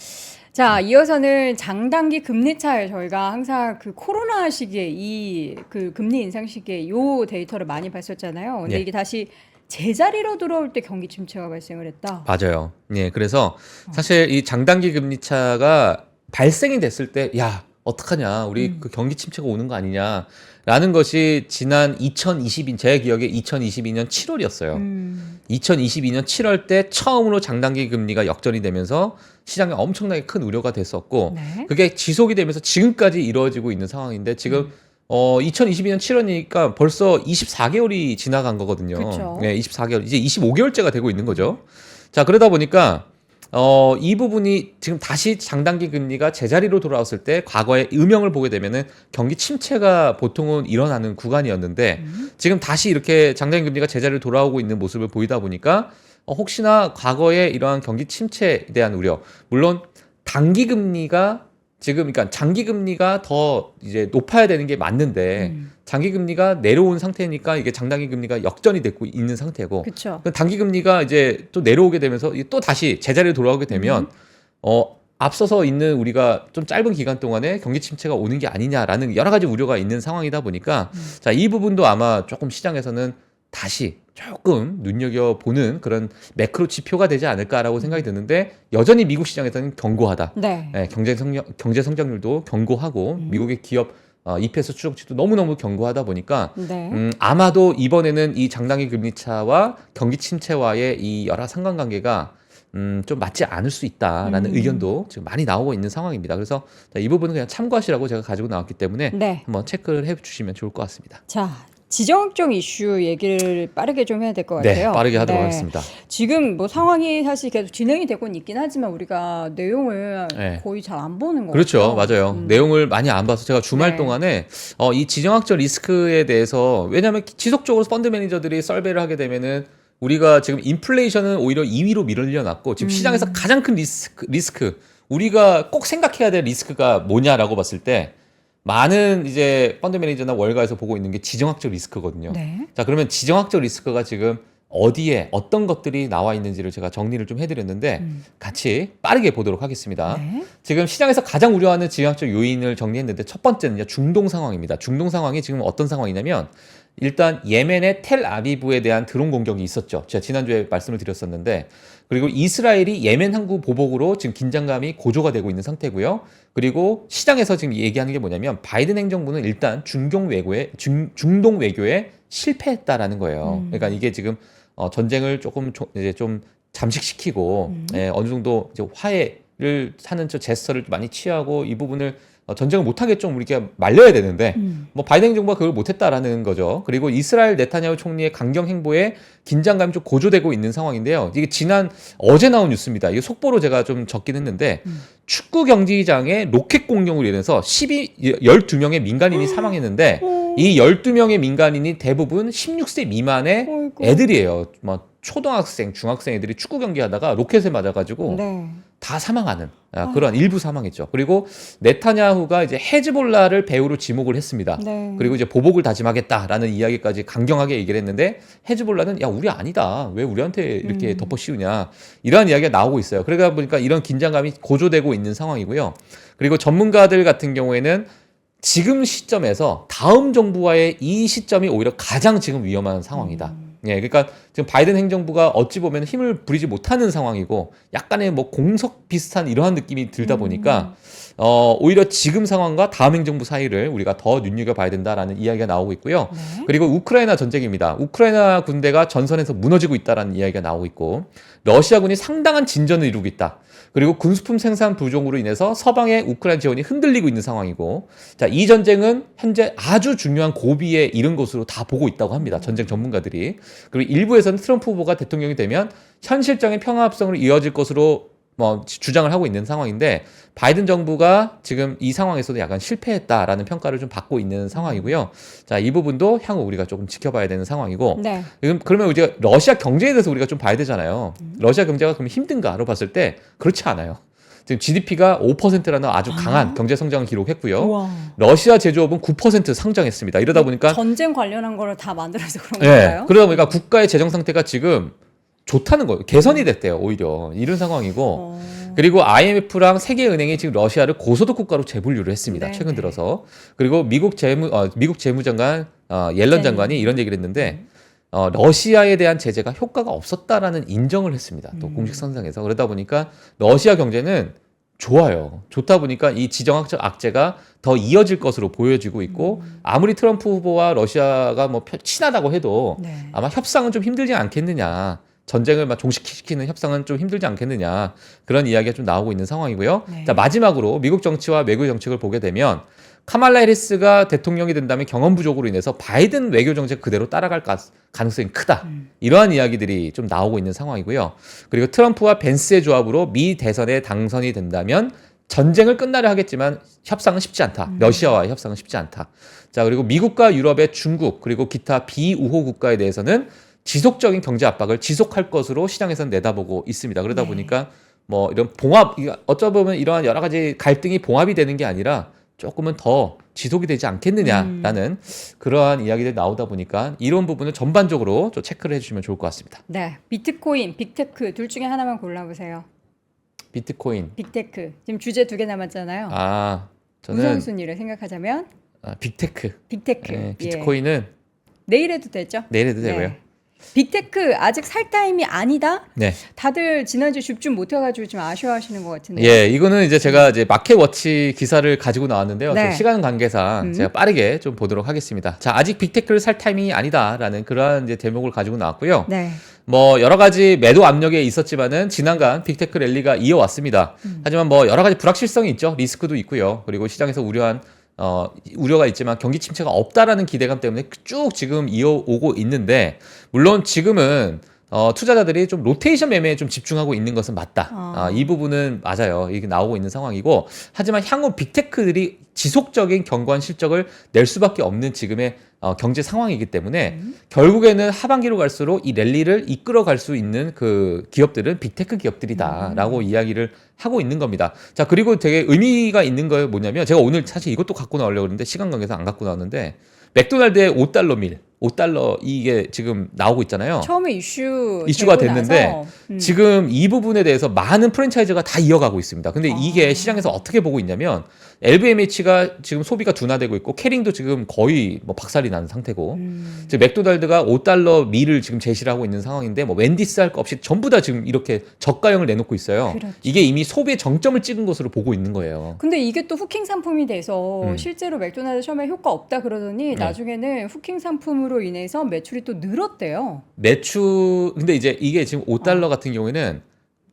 자, 이어서는 장단기 금리 차에 저희가 항상 그 코로나 시기에 이 그 금리 인상 시기에 요 데이터를 많이 봤었잖아요. 근데 예. 이게 다시 제자리로 들어올 때 경기 침체가 발생을 했다. 맞아요. 예, 그래서 사실 이 장단기 금리 차가 발생이 됐을 때, 야, 어떡하냐. 우리 그 경기 침체가 오는 거 아니냐라는 것이 지난 제 기억에 2022년 7월이었어요. 2022년 7월 때 처음으로 장단기 금리가 역전이 되면서 시장에 엄청나게 큰 우려가 됐었고, 네. 그게 지속이 되면서 지금까지 이루어지고 있는 상황인데, 지금 2022년 7월이니까 벌써 24개월이 지나간 거거든요. 그쵸. 네, 24개월. 이제 25개월째가 되고 있는 거죠. 자, 그러다 보니까 이 부분이 지금 다시 장단기 금리가 제자리로 돌아왔을 때 과거의 음영을 보게 되면은 경기 침체가 보통은 일어나는 구간이었는데 지금 다시 이렇게 장단기 금리가 제자리로 돌아오고 있는 모습을 보이다 보니까 혹시나 과거의 이러한 경기 침체에 대한 우려, 물론 단기 금리가 지금 그러니까 장기 금리가 더 이제 높아야 되는 게 맞는데 장기 금리가 내려온 상태니까 이게 장단기 금리가 역전이 되고 있는 상태고 그렇죠. 단기 금리가 이제 또 내려오게 되면서 또 다시 제자리로 돌아오게 되면 앞서서 있는 우리가 좀 짧은 기간 동안에 경기 침체가 오는 게 아니냐라는 여러 가지 우려가 있는 상황이다 보니까 자, 이 부분도 아마 조금 시장에서는 다시 조금 눈여겨보는 그런 매크로 지표가 되지 않을까라고 생각이 드는데 여전히 미국 시장에서는 견고하다. 네. 네, 경제 성장률도 견고하고 미국의 기업 EPS 추정치도 너무너무 견고하다 보니까 네. 아마도 이번에는 이 장단기 금리 차와 경기 침체와의 이 여러 상관관계가 좀 맞지 않을 수 있다라는 의견도 지금 많이 나오고 있는 상황입니다. 그래서 이 부분은 그냥 참고하시라고 제가 가지고 나왔기 때문에 네. 한번 체크를 해주시면 좋을 것 같습니다. 자, 지정학적 이슈 얘기를 빠르게 좀 해야 될 것 네, 같아요. 빠르게 하도록 하겠습니다. 지금 뭐 상황이 사실 계속 진행이 되고는 있긴 하지만 우리가 내용을 네. 거의 잘 안 보는 것 그렇죠. 같아요. 맞아요. 내용을 많이 안 봐서 제가 주말 네. 동안에 이 지정학적 리스크에 대해서 왜냐하면 지속적으로 펀드 매니저들이 썰베이를 하게 되면은 우리가 지금 인플레이션은 오히려 2위로 밀려났고 지금 시장에서 가장 큰 리스크 우리가 꼭 생각해야 될 리스크가 뭐냐라고 봤을 때 많은 이제 펀드 매니저나 월가에서 보고 있는 게 지정학적 리스크거든요. 네. 자, 그러면 지정학적 리스크가 지금 어디에 어떤 것들이 나와 있는지를 제가 정리를 좀 해드렸는데 같이 빠르게 보도록 하겠습니다. 네. 지금 시장에서 가장 우려하는 지정학적 요인을 정리했는데 첫 번째는요, 중동 상황입니다. 중동 상황이 지금 어떤 상황이냐면 일단 예멘의 텔아비브에 대한 드론 공격이 있었죠. 제가 지난주에 말씀을 드렸었는데 그리고 이스라엘이 예멘 항구 보복으로 지금 긴장감이 고조가 되고 있는 상태고요. 그리고 시장에서 지금 얘기하는 게 뭐냐면 바이든 행정부는 일단 중동 외교에 실패했다라는 거예요. 그러니까 이게 지금 전쟁을 조금 이제 좀 잠식시키고 어느 정도 이제 화해를 하는 저 제스처를 많이 취하고 이 부분을 전쟁을 못하게 좀 우리가 말려야 되는데 뭐 바이든 행정부가 그걸 못했다라는 거죠. 그리고 이스라엘 네타냐후 총리의 강경 행보에 긴장감이 좀 고조되고 있는 상황인데요. 이게 어제 나온 뉴스입니다. 이게 속보로 제가 좀 적긴 했는데 축구 경기장에 로켓 공격으로 인해서 12명의 민간인이 사망했는데 이 12명의 민간인이 대부분 16세 미만의 어이구. 애들이에요. 뭐 초등학생, 중학생 애들이 축구 경기하다가 로켓에 맞아가지고 네. 다 사망하는 그런 일부 사망했죠. 그리고 네타냐후가 이제 헤즈볼라를 배후로 지목을 했습니다. 네. 그리고 이제 보복을 다짐하겠다라는 이야기까지 강경하게 얘기를 했는데 헤즈볼라는 야 우리 아니다. 왜 우리한테 이렇게 덮어씌우냐. 이러한 이야기가 나오고 있어요. 그러다 보니까 이런 긴장감이 고조되고 있는 상황이고요. 그리고 전문가들 같은 경우에는 지금 시점에서 다음 정부와의 이 시점이 오히려 가장 지금 위험한 상황이다. 예, 그러니까 지금 바이든 행정부가 어찌 보면 힘을 부리지 못하는 상황이고 약간의 뭐 공석 비슷한 이러한 느낌이 들다 보니까 오히려 지금 상황과 다음 행정부 사이를 우리가 더 눈여겨봐야 된다라는 이야기가 나오고 있고요. 네. 그리고 우크라이나 전쟁입니다. 우크라이나 군대가 전선에서 무너지고 있다라는 이야기가 나오고 있고 러시아군이 상당한 진전을 이루고 있다. 그리고 군수품 생산 부족으로 인해서 서방의 우크라이나 지원이 흔들리고 있는 상황이고, 자, 이 전쟁은 현재 아주 중요한 고비에 이른 것으로 다 보고 있다고 합니다. 전쟁 전문가들이. 그리고 일부에서는 트럼프 후보가 대통령이 되면 현실적인 평화합성으로 이어질 것으로 주장을 하고 있는 상황인데, 바이든 정부가 지금 이 상황에서도 약간 실패했다라는 평가를 좀 받고 있는 상황이고요. 자, 이 부분도 향후 우리가 조금 지켜봐야 되는 상황이고, 네. 그러면 우리가 러시아 경제에 대해서 우리가 좀 봐야 되잖아요. 러시아 경제가 그럼 힘든가로 봤을 때 그렇지 않아요. 지금 GDP가 5%라는 아주 강한 경제 성장을 기록했고요. 우와. 러시아 제조업은 9% 상장했습니다. 이러다 보니까 전쟁 관련한 거를 다 만들어서 그런 네, 건가요? 그러다 보니까 국가의 재정 상태가 지금 좋다는 거예요. 개선이 됐대요, 오히려. 이런 상황이고. 그리고 IMF랑 세계은행이 지금 러시아를 고소득 국가로 재분류를 했습니다. 네, 최근 들어서. 그리고 미국 재무장관 옐런 장관이 이런 얘기를 했는데 러시아에 대한 제재가 효과가 없었다라는 인정을 했습니다. 또 공식 선상에서. 그러다 보니까 러시아 경제는 좋아요. 좋다 보니까 이 지정학적 악재가 더 이어질 것으로 보여지고 있고 아무리 트럼프 후보와 러시아가 뭐 친하다고 해도 네. 아마 협상은 좀 힘들지 않겠느냐. 전쟁을 막 종식시키는 협상은 좀 힘들지 않겠느냐. 그런 이야기가 좀 나오고 있는 상황이고요. 네. 자, 마지막으로 미국 정치와 외교 정책을 보게 되면 카말라 해리스가 대통령이 된다면 경험 부족으로 인해서 바이든 외교 정책 그대로 따라갈 가능성이 크다. 이러한 이야기들이 좀 나오고 있는 상황이고요. 그리고 트럼프와 벤스의 조합으로 미 대선에 당선이 된다면 전쟁을 끝나려 하겠지만 협상은 쉽지 않다. 러시아와의 협상은 쉽지 않다. 자, 그리고 미국과 유럽의 중국 그리고 기타 비우호 국가에 대해서는 지속적인 경제 압박을 지속할 것으로 시장에서는 내다보고 있습니다. 그러다 네. 보니까 뭐 이런 봉합, 어쩌면 이러한 여러 가지 갈등이 봉합이 되는 게 아니라 조금은 더 지속이 되지 않겠느냐라는 그러한 이야기들이 나오다 보니까 이런 부분을 전반적으로 좀 체크를 해주시면 좋을 것 같습니다. 네. 비트코인, 빅테크 둘 중에 하나만 골라보세요. 비트코인. 빅테크. 지금 주제 2개 남았잖아요. 저는 우선순위를 생각하자면 빅테크. 빅테크. 네, 예. 비트코인은 내일 해도 되죠? 내일 해도 되고요. 빅테크 아직 살 타임이 아니다? 네. 다들 지난주 줍줍 못해가지고 좀 아쉬워하시는 것 같은데. 예, 이거는 이제 제가 이제 마켓워치 기사를 가지고 나왔는데요. 네. 좀 시간 관계상 제가 빠르게 좀 보도록 하겠습니다. 자, 아직 빅테크를 살 타이밍이 아니다라는 그러한 이제 대목을 가지고 나왔고요. 네. 뭐 여러 가지 매도 압력에 있었지만은 지난간 빅테크 랠리가 이어왔습니다. 하지만 뭐 여러 가지 불확실성이 있죠. 리스크도 있고요. 그리고 시장에서 우려가 있지만 경기 침체가 없다라는 기대감 때문에 쭉 지금 이어오고 있는데, 물론 지금은 투자자들이 좀 로테이션 매매에 좀 집중하고 있는 것은 맞다. 이 부분은 맞아요. 이게 나오고 있는 상황이고, 하지만 향후 빅테크들이 지속적인 견고한 실적을 낼 수밖에 없는 지금의 경제 상황이기 때문에 결국에는 하반기로 갈수록 이 랠리를 이끌어갈 수 있는 그 기업들은 빅테크 기업들이다라고 이야기를 하고 있는 겁니다. 자, 그리고 되게 의미가 있는 거 뭐냐면, 제가 오늘 사실 이것도 갖고 나오려고 했는데 시간 관계상 안 갖고 나왔는데, 맥도날드의 $5 이게 지금 나오고 있잖아요. 처음에 이슈가 됐는데 지금 이 부분에 대해서 많은 프랜차이즈가 다 이어가고 있습니다. 근데 이게 시장에서 어떻게 보고 있냐면, LVMH가 지금 소비가 둔화되고 있고 캐링도 지금 거의 뭐 박살이 난 상태고, 지금 맥도날드가 $5 밀을 지금 제시를 하고 있는 상황인데, 뭐 웬디스 할 거 없이 전부 다 지금 이렇게 저가형을 내놓고 있어요. 그렇죠. 이게 이미 소비의 정점을 찍은 것으로 보고 있는 거예요. 근데 이게 또 후킹 상품이 돼서 실제로 맥도날드 처음에 효과 없다 그러더니 나중에는 후킹 상품으로 인해서 매출이 또 늘었대요. 근데 이제 이게 지금 $5 같은 경우에는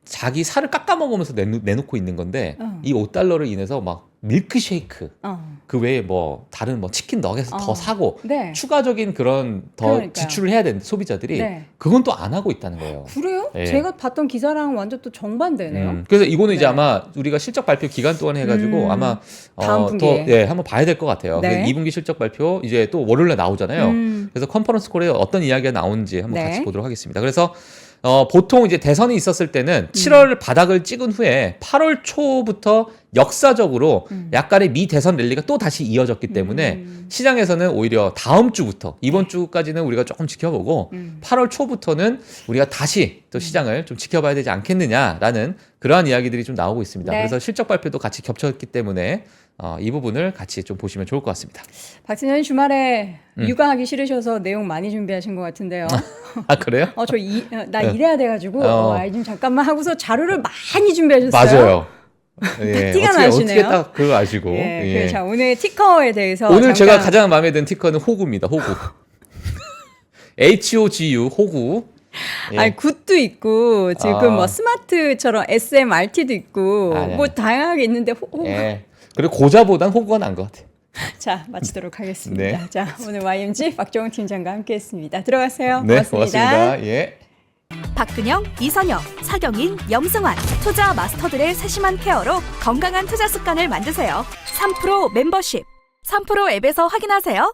자기 살을 깎아 먹으면서 내놓고 있는 건데, 이 $5를 인해서 막 밀크쉐이크, 그 외에 뭐 다른 뭐 치킨 너겟을 더 사고 네. 추가적인 그런 더 그러니까요. 지출을 해야 되는데 소비자들이 네. 그건 또 안 하고 있다는 거예요. 그래요? 네. 제가 봤던 기사랑 완전 또 정반대네요. 그래서 이거는 이제 네. 아마 우리가 실적 발표 기간 동안 해가지고 아마 다음 분기에. 한번 봐야 될 것 같아요. 네. 그래서 2분기 실적 발표 이제 또 월요일에 나오잖아요. 그래서 컨퍼런스 콜에 어떤 이야기가 나오는지 한번 네. 같이 보도록 하겠습니다. 그래서 보통 이제 대선이 있었을 때는 7월 바닥을 찍은 후에 8월 초부터 역사적으로 약간의 미 대선 랠리가 또 다시 이어졌기 때문에 시장에서는 오히려 다음 주부터, 이번 주까지는 우리가 조금 지켜보고 8월 초부터는 우리가 다시 또 시장을 좀 지켜봐야 되지 않겠느냐라는 그러한 이야기들이 좀 나오고 있습니다. 네. 그래서 실적 발표도 같이 겹쳤기 때문에 이 부분을 같이 좀 보시면 좋을 것 같습니다. 박진현님 주말에 육아하기 싫으셔서 내용 많이 준비하신 것 같은데요. 아 그래요? 나 일해야 돼가지고 아이 좀 잠깐만 하고서 자료를 많이 준비하셨어요. 맞아요. 예, 티가 어떻게 나시네요. 딱 그걸 아시고. 예. 자, 오늘 티커에 대해서 오늘 잠깐... 제가 가장 마음에 든 티커는 호구입니다. 호구. HOGU 호구. 예. 아니 굿도 있고 지금 뭐 스마트처럼 SMRT도 있고 네. 뭐 다양하게 있는데 예. 그리고 고자보단 호구가 나은 것 같아요. 자, 마치도록 하겠습니다. 네. 자, 오늘 YMG 박정훈 팀장과 함께했습니다. 들어가세요. 네, 고맙습니다. 고맙습니다. 예. 박근영, 이선영, 서경인, 염승환 투자 마스터들의 세심한 케어로 건강한 투자 습관을 만드세요. 3프로 멤버십 3프로 앱에서 확인하세요.